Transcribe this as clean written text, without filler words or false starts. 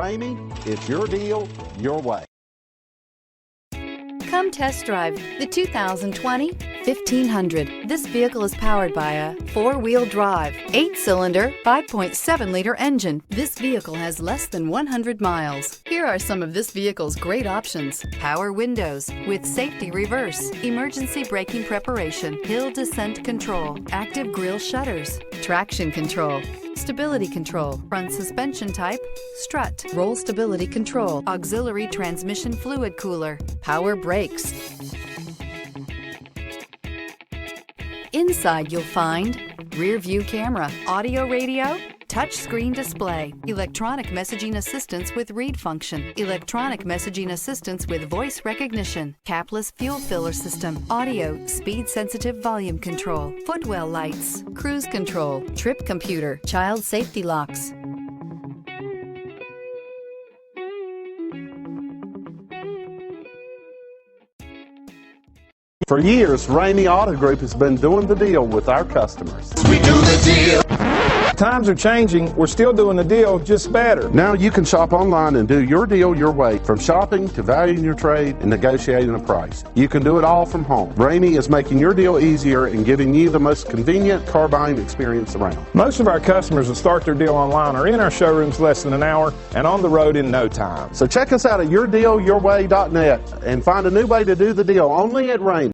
Ramey, it's your deal, your way. Come test drive the 2020 1500. This vehicle is powered by a 4-wheel drive, 8-cylinder, 5.7-liter engine. This vehicle has less than 100 miles. Here are some of this vehicle's great options: power windows with safety reverse, emergency braking preparation, hill descent control, active grille shutters, traction control, stability control, front suspension type, strut, roll stability control, auxiliary transmission fluid cooler, power brakes. Inside you'll find rear view camera, audio radio, touch screen display, electronic messaging assistance with read function, electronic messaging assistance with voice recognition, capless fuel filler system, audio, speed sensitive volume control, footwell lights, cruise control, trip computer, child safety locks. For years, Ramey Auto Group has been doing the deal with our customers. We do the deal. Times are changing. We're still doing the deal, just better. Now you can shop online and do your deal your way, from shopping to valuing your trade and negotiating a price. You can do it all from home. Ramey is making your deal easier and giving you the most convenient car buying experience around. Most of our customers that start their deal online are in our showrooms less than an hour and on the road in no time. So check us out at yourdealyourway.net and find a new way to do the deal only at Ramey.